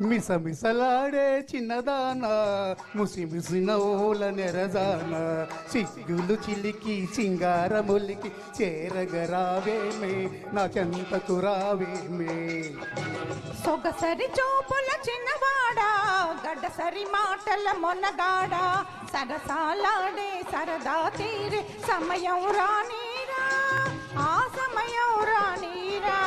మిసమిసలాడే చిన్నదానా ముసిమిసిన ఓల నెరదాన సిగ్గులు చిలికి సింగారములికి చేరగరావేమే నా చెంతకు రావేమే. సొగసరి చూపుల చిన్నవాడా గడ్డసరి మాటల మొన్నగాడా సరసాలాడే సరదా తీరే సమయం రానీరా ఆ సమయం రానీరా.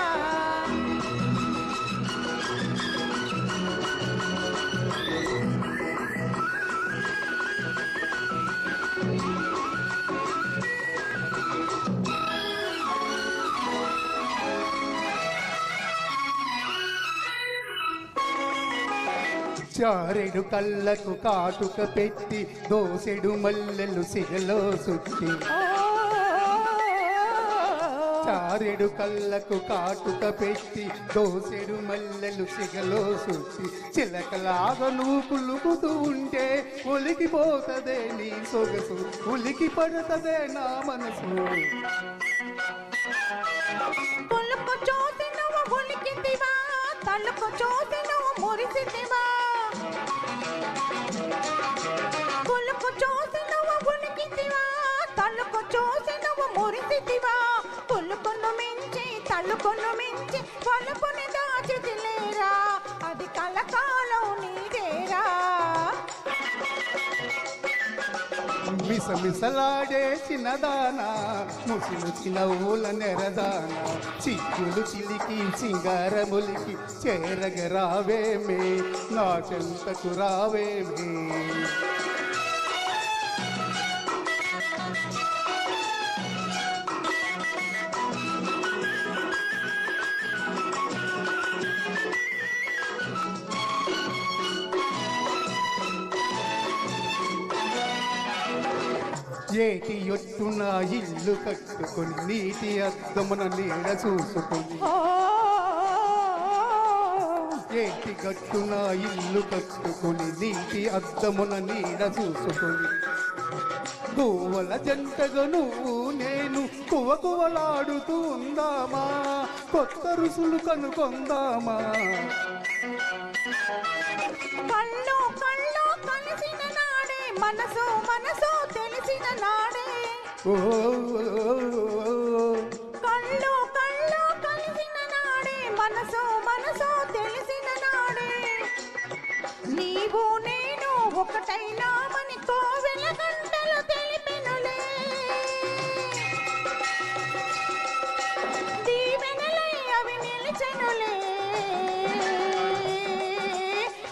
చారెడు కళ్ళకు కాటుక పెట్టి దోసెడు మల్లెలు సిగలో సుట్టి చారెడు కళ్ళకు కాటుక పెట్టి దోసెడు మల్లెలు సిగలో సుట్టి చిలకలాగా నువ్వు కులుకుతూ ఉంటే ఉలికిపోతదే నీ సొగసు ఉలికి పడుతదే నా మనసు. పులుకు చూసి నువ్వు ఉలికితివా తలుకు చూసి నువ్వు మురిసితివా పులుకు చూసి నువ్వు ఉలికితివా తలుకు చూసి నువ్వు మురిసితివా పులుకును మించి తలుకును మించి పలుకుని దాచితిలేరా అది కలకాలం నీదేరా. మిసమిసలాడే చిన్నదానా ముసిముసిన ఊల నెరదానా సిగ్గులు చిలికి సింగారములికి చేరగరావేమే నా చెంతకు రావేమే. ఏటి ఎట్టున ఇల్లు కట్టుకొని నీటి అద్దమున నీడ చూసుకొని ఏటి గట్టున ఇల్లు కట్టుకొని నీటి అద్దమున నీడ చూసుకొని గువ్వల జంటగా నువ్వు నేను కువకువలాడుతూ ఉందామా కొత్త రుసులు కనుకొందామా. కళ్ళు కళ్ళు కలిసిన నాడే మనసు మనసు తెలిసిన నాడే కళ్ళు కళ్ళు కలిసిన నాడే మనసు మనసు తెలిసిన నాడే నీవు నేను ఒకటైనామని కోవెల గంటలు తెలిపెనులే దీవెనలై అవి నిలిచెనులే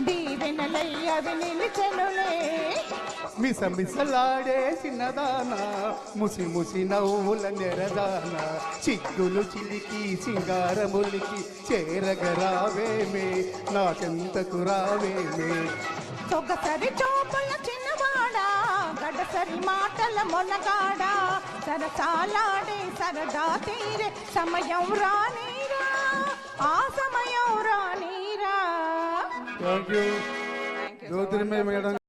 దీవెనలై అవి నిలిచెనులే. మిసమిసలాడే చిన్నదానా ముసి నవ్వుల నెరదానా చిగ్గులు చిలికి సింగారములికి చేరగరావేమే నా చెంతకు రావేమే. సొగసరి చూపుల చిన్నవాడా గడసరి మాటల మొనగాడా సరసాలాడే సరదా తీరే సమయం రానీరా ఆ సమయం రానీరా. Thank you Jyotirmaya madam.